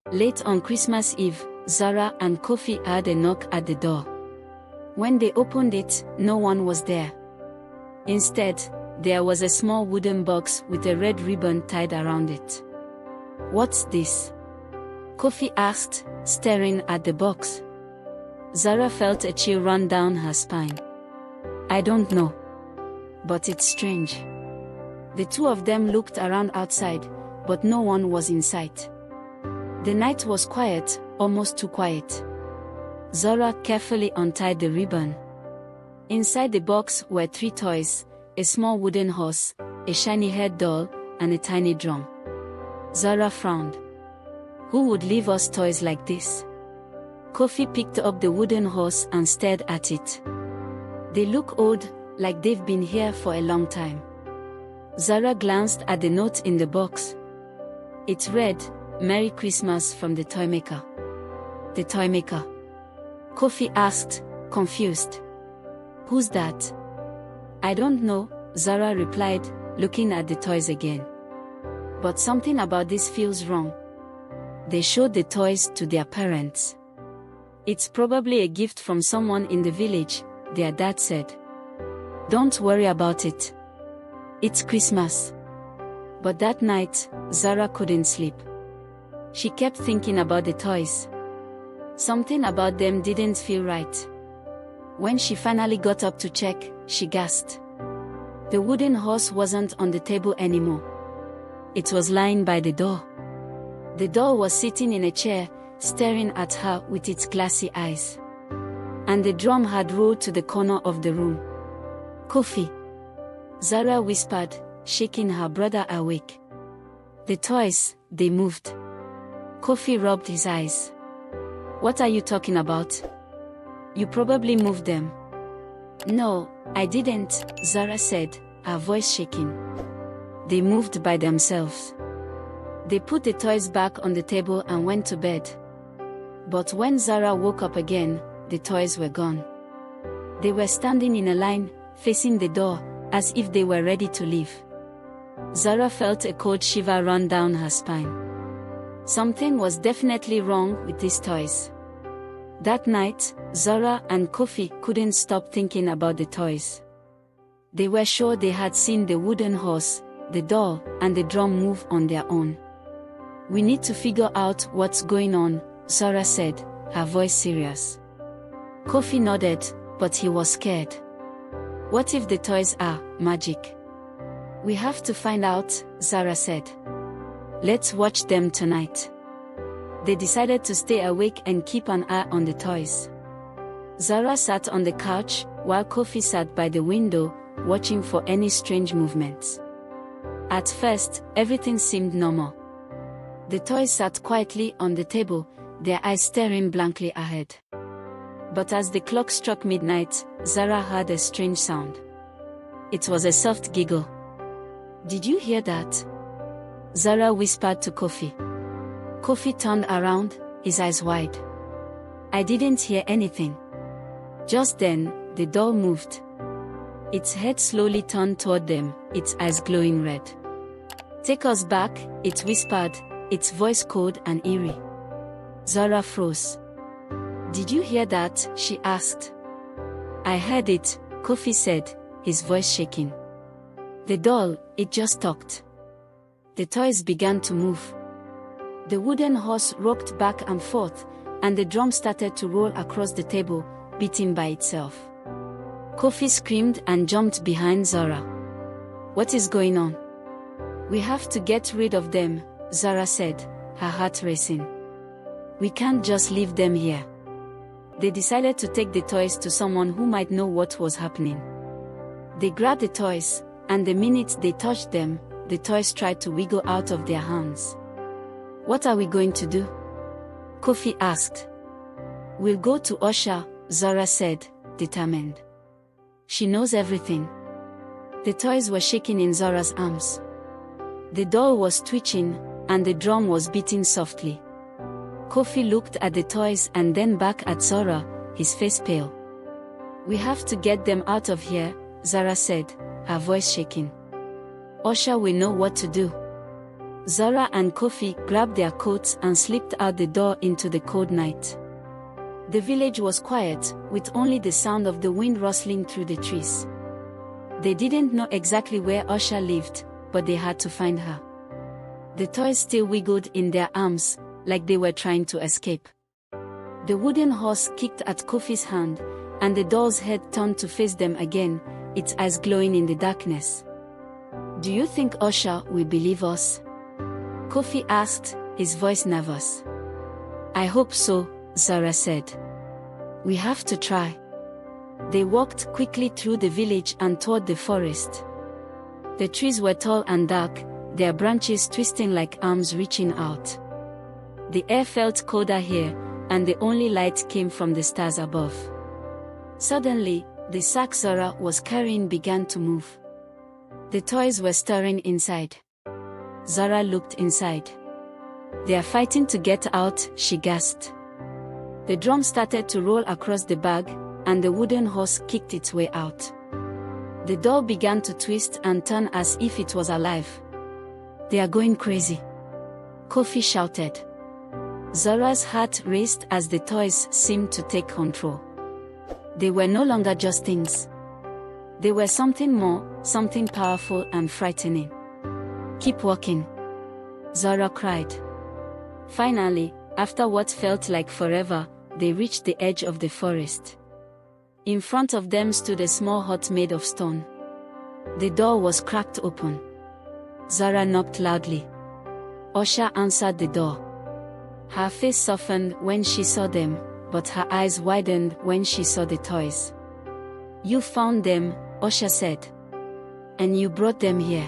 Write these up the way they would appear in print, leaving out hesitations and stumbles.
Late on Christmas Eve, Zara and Kofi heard a knock at the door. When they opened it, no one was there. Instead, there was a small wooden box with a red ribbon tied around it. "What's this?" Kofi asked, staring at the box. Zara felt a chill run down her spine. "I don't know. But it's strange." The two of them looked around outside, but no one was in sight. The night was quiet, almost too quiet. Zara carefully untied the ribbon. Inside the box were 3 toys: a small wooden horse, a shiny-haired doll, and a tiny drum. Zara frowned. "Who would leave us toys like this?" Kofi picked up the wooden horse and stared at it. "They look old, like they've been here for a long time." Zara glanced at the note in the box. It read, "Merry Christmas from the Toymaker." "The Toymaker?" Kofi asked, confused. "Who's that?" "I don't know," Zara replied, looking at the toys again. "But something about this feels wrong." They showed the toys to their parents. "It's probably a gift from someone in the village," their dad said. "Don't worry about it. It's Christmas." But that night, Zara couldn't sleep. She kept thinking about the toys. Something about them didn't feel right. When she finally got up to check, she gasped. The wooden horse wasn't on the table anymore. It was lying by the door. The doll was sitting in a chair, staring at her with its glassy eyes. And the drum had rolled to the corner of the room. "Kofi," Zara whispered, shaking her brother awake. "The toys, they moved." Kofi rubbed his eyes. "What are you talking about? You probably moved them." "No, I didn't," Zara said, her voice shaking. "They moved by themselves." They put the toys back on the table and went to bed. But when Zara woke up again, the toys were gone. They were standing in a line, facing the door, as if they were ready to leave. Zara felt a cold shiver run down her spine. Something was definitely wrong with these toys. That night, Zara and Kofi couldn't stop thinking about the toys. They were sure they had seen the wooden horse, the doll, and the drum move on their own. "We need to figure out what's going on," Zara said, her voice serious. Kofi nodded, but he was scared. "What if the toys are magic?" "We have to find out," Zara said. "Let's watch them tonight." They decided to stay awake and keep an eye on the toys. Zara sat on the couch, while Kofi sat by the window, watching for any strange movements. At first, everything seemed normal. The toys sat quietly on the table, their eyes staring blankly ahead. But as the clock struck midnight, Zara heard a strange sound. It was a soft giggle. "Did you hear that?" Zara whispered to Kofi. Kofi turned around, his eyes wide. "I didn't hear anything." Just then, the doll moved. Its head slowly turned toward them, its eyes glowing red. "Take us back," it whispered, its voice cold and eerie. Zara froze. "Did you hear that?" she asked. "I heard it," Kofi said, his voice shaking. "The doll, it just talked." The toys began to move. The wooden horse rocked back and forth, and the drum started to roll across the table, beating by itself. Kofi screamed and jumped behind Zara. "What is going on?" "We have to get rid of them," Zara said, her heart racing. "We can't just leave them here." They decided to take the toys to someone who might know what was happening. They grabbed the toys, and the minute they touched them, the toys tried to wiggle out of their hands. "What are we going to do?" Kofi asked. "We'll go to Asha," Zara said, determined. "She knows everything." The toys were shaking in Zara's arms. The doll was twitching, and the drum was beating softly. Kofi looked at the toys and then back at Zara, his face pale. "We have to get them out of here," Zara said, her voice shaking. "Asha will know what to do." Zara and Kofi grabbed their coats and slipped out the door into the cold night. The village was quiet, with only the sound of the wind rustling through the trees. They didn't know exactly where Asha lived, but they had to find her. The toys still wiggled in their arms, like they were trying to escape. The wooden horse kicked at Kofi's hand, and the doll's head turned to face them again, its eyes glowing in the darkness. "Do you think Asha will believe us?" Kofi asked, his voice nervous. "I hope so," Zara said. "We have to try." They walked quickly through the village and toward the forest. The trees were tall and dark, their branches twisting like arms reaching out. The air felt colder here, and the only light came from the stars above. Suddenly, the sack Zara was carrying began to move. The toys were stirring inside. Zara looked inside. "They are fighting to get out," she gasped. The drum started to roll across the bag, and the wooden horse kicked its way out. The doll began to twist and turn as if it was alive. "They are going crazy," Kofi shouted. Zara's heart raced as the toys seemed to take control. They were no longer just things. They were something more, something powerful and frightening. "Keep walking," Zara cried. Finally, after what felt like forever, they reached the edge of the forest. In front of them stood a small hut made of stone. The door was cracked open. Zara knocked loudly. Asha answered the door. Her face softened when she saw them, but her eyes widened when she saw the toys. "You found them," Asha said. "And you brought them here?"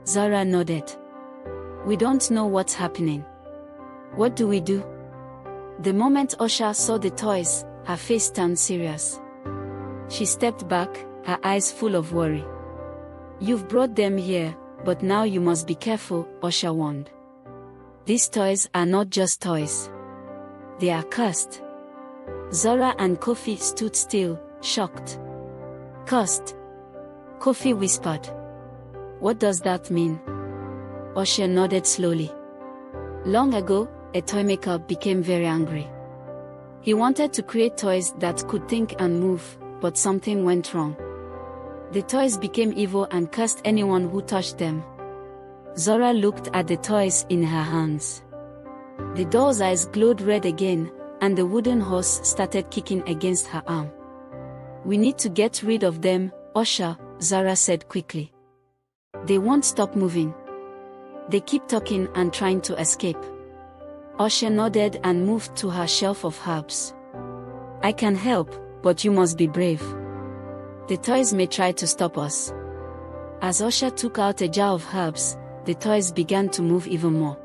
Zara nodded. "We don't know what's happening. What do we do?" The moment Asha saw the toys, her face turned serious. She stepped back, her eyes full of worry. "You've brought them here, but now you must be careful," Asha warned. "These toys are not just toys. They are cursed." Zara and Kofi stood still, shocked. "Cursed?" Kofi whispered. "What does that mean?" Asha nodded slowly. "Long ago, a toymaker became very angry. He wanted to create toys that could think and move, but something went wrong. The toys became evil and cursed anyone who touched them." Zara looked at the toys in her hands. The doll's eyes glowed red again, and the wooden horse started kicking against her arm. "We need to get rid of them, Asha," Zara said quickly. "They won't stop moving. They keep talking and trying to escape." Asha nodded and moved to her shelf of herbs. "I can help, but you must be brave. The toys may try to stop us." As Asha took out a jar of herbs, the toys began to move even more.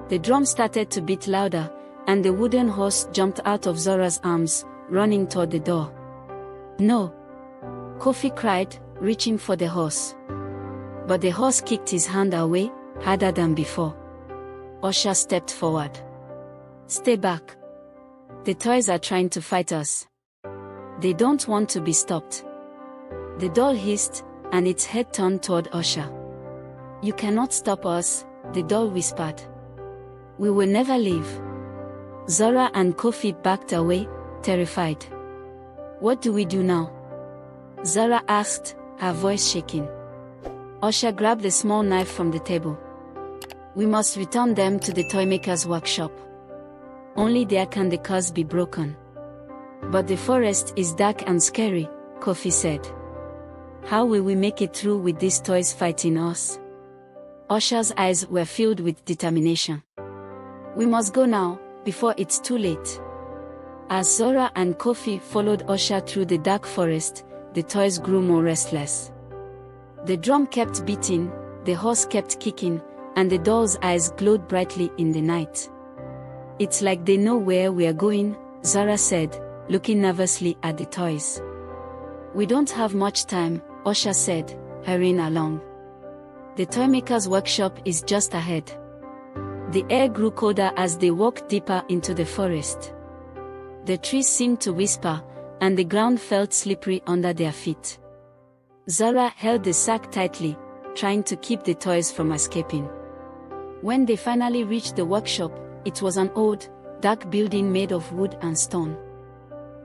The drum started to beat louder, and the wooden horse jumped out of Zara's arms, running toward the door. "No!" Kofi cried, reaching for the horse. But the horse kicked his hand away, harder than before. Asha stepped forward. "Stay back. The toys are trying to fight us. They don't want to be stopped." The doll hissed, and its head turned toward Asha. "You cannot stop us," the doll whispered. "We will never leave." Zara and Kofi backed away, terrified. "What do we do now?" Zara asked, her voice shaking. Asha grabbed a small knife from the table. "We must return them to the Toymaker's workshop. Only there can the curse be broken." "But the forest is dark and scary," Kofi said. "How will we make it through with these toys fighting us?" Asha's eyes were filled with determination. "We must go now, before it's too late." As Zara and Kofi followed Asha through the dark forest, the toys grew more restless. The drum kept beating, the horse kept kicking, and the doll's eyes glowed brightly in the night. "It's like they know where we are going," Zara said, looking nervously at the toys. "We don't have much time," Asha said, hurrying along. "The Toymaker's workshop is just ahead." The air grew colder as they walked deeper into the forest. The trees seemed to whisper, and the ground felt slippery under their feet. Zara held the sack tightly, trying to keep the toys from escaping. When they finally reached the workshop, it was an old, dark building made of wood and stone.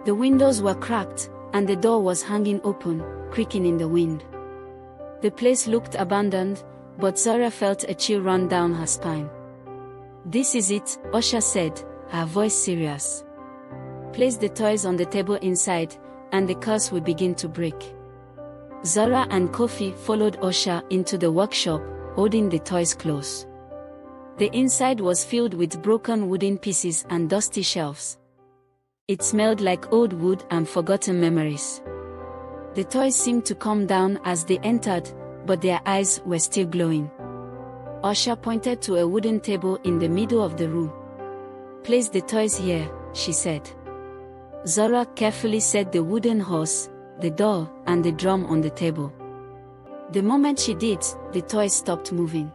The windows were cracked, and the door was hanging open, creaking in the wind. The place looked abandoned, but Zara felt a chill run down her spine. "This is it," Asha said, her voice serious. "Place the toys on the table inside, and the curse will begin to break." Zara and Kofi followed Asha into the workshop, holding the toys close. The inside was filled with broken wooden pieces and dusty shelves. It smelled like old wood and forgotten memories. The toys seemed to calm down as they entered, but their eyes were still glowing. Asha pointed to a wooden table in the middle of the room. "Place the toys here," she said. Zara carefully set the wooden horse, the door, and the drum on the table. The moment she did, the toys stopped moving.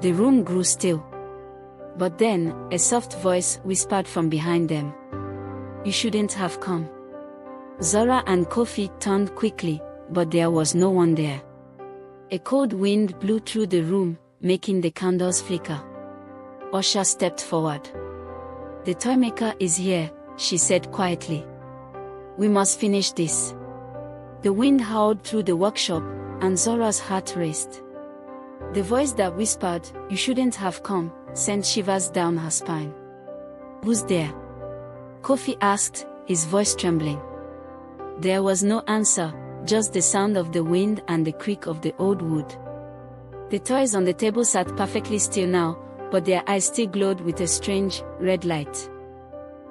The room grew still. But then, a soft voice whispered from behind them. "You shouldn't have come." Zara and Kofi turned quickly, but there was no one there. A cold wind blew through the room, making the candles flicker. Asha stepped forward. "The Toymaker is here," she said quietly. "We must finish this." The wind howled through the workshop, and Zara's heart raced. The voice that whispered, "You shouldn't have come," sent shivers down her spine. "Who's there?" Kofi asked, his voice trembling. There was no answer, just the sound of the wind and the creak of the old wood. The toys on the table sat perfectly still now, but their eyes still glowed with a strange, red light.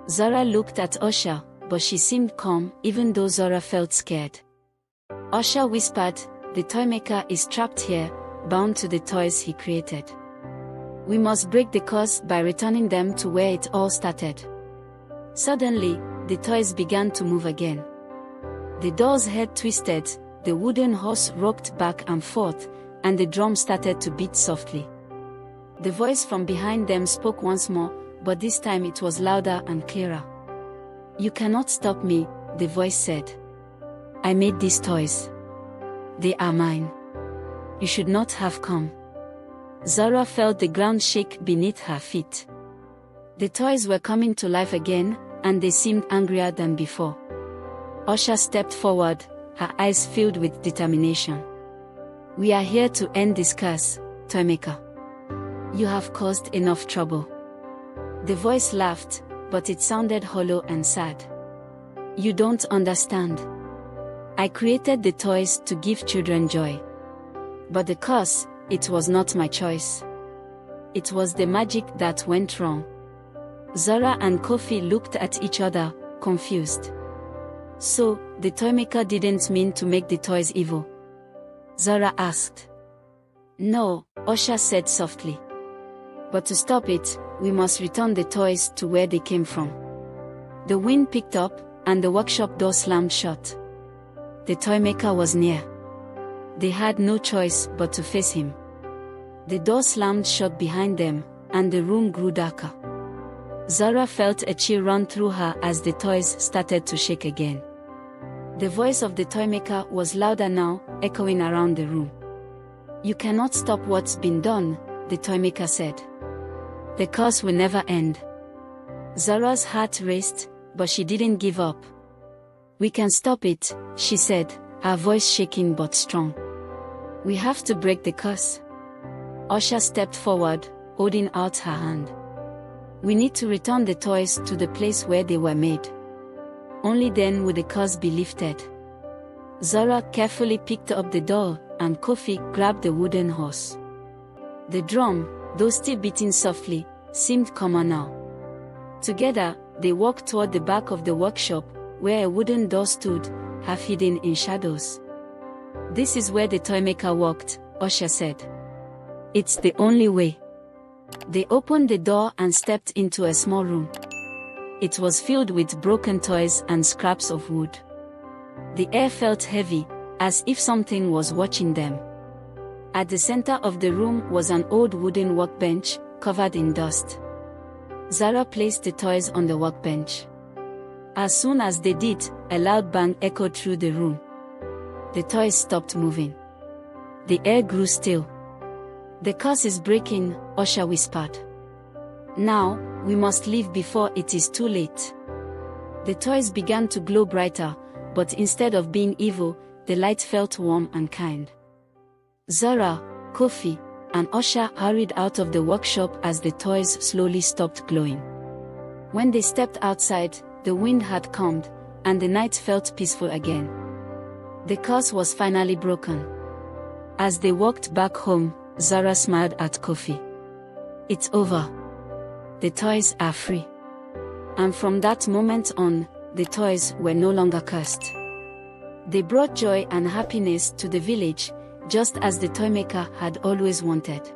Zara looked at Asha, but she seemed calm, even though Zara felt scared. Asha whispered, "The Toymaker is trapped here, bound to the toys he created. We must break the curse by returning them to where it all started." Suddenly, the toys began to move again. The doll's head twisted, the wooden horse rocked back and forth, and the drum started to beat softly. The voice from behind them spoke once more, but this time it was louder and clearer. "You cannot stop me," the voice said. "I made these toys. They are mine. You should not have come." Zara felt the ground shake beneath her feet. The toys were coming to life again, and they seemed angrier than before. Asha stepped forward, her eyes filled with determination. "We are here to end this curse, Toymaker. You have caused enough trouble." The voice laughed, but it sounded hollow and sad. "You don't understand. I created the toys to give children joy. But the curse, it was not my choice. It was the magic that went wrong." Zara and Kofi looked at each other, confused. "So, the Toymaker didn't mean to make the toys evil?" Zara asked. "No," Asha said softly. "But to stop it, we must return the toys to where they came from." The wind picked up, and the workshop door slammed shut. The Toymaker was near. They had no choice but to face him. The door slammed shut behind them, and the room grew darker. Zara felt a chill run through her as the toys started to shake again. The voice of the Toymaker was louder now, echoing around the room. "You cannot stop what's been done," the Toymaker said. "The curse will never end." Zara's heart raced, but she didn't give up. "We can stop it," she said, her voice shaking but strong. "We have to break the curse." Asha stepped forward, holding out her hand. "We need to return the toys to the place where they were made. Only then will the curse be lifted." Zara carefully picked up the doll, and Kofi grabbed the wooden horse. The drum, though still beating softly, seemed calmer now. Together, they walked toward the back of the workshop, where a wooden door stood, half hidden in shadows. "This is where the Toymaker walked," Asha said. "It's the only way." They opened the door and stepped into a small room. It was filled with broken toys and scraps of wood. The air felt heavy, as if something was watching them. At the center of the room was an old wooden workbench, covered in dust. Zara placed the toys on the workbench. As soon as they did, a loud bang echoed through the room. The toys stopped moving. The air grew still. The curse is breaking, Asha whispered. Now, we must leave before it is too late. The toys began to glow brighter, but instead of being evil, the light felt warm and kind. Zara, Kofi, and Asha hurried out of the workshop as the toys slowly stopped glowing. When they stepped outside, the wind had calmed, and the night felt peaceful again. The curse was finally broken. As they walked back home, Zara smiled at Kofi. It's over. The toys are free. And from that moment on, the toys were no longer cursed. They brought joy and happiness to the village, just as the Toymaker had always wanted.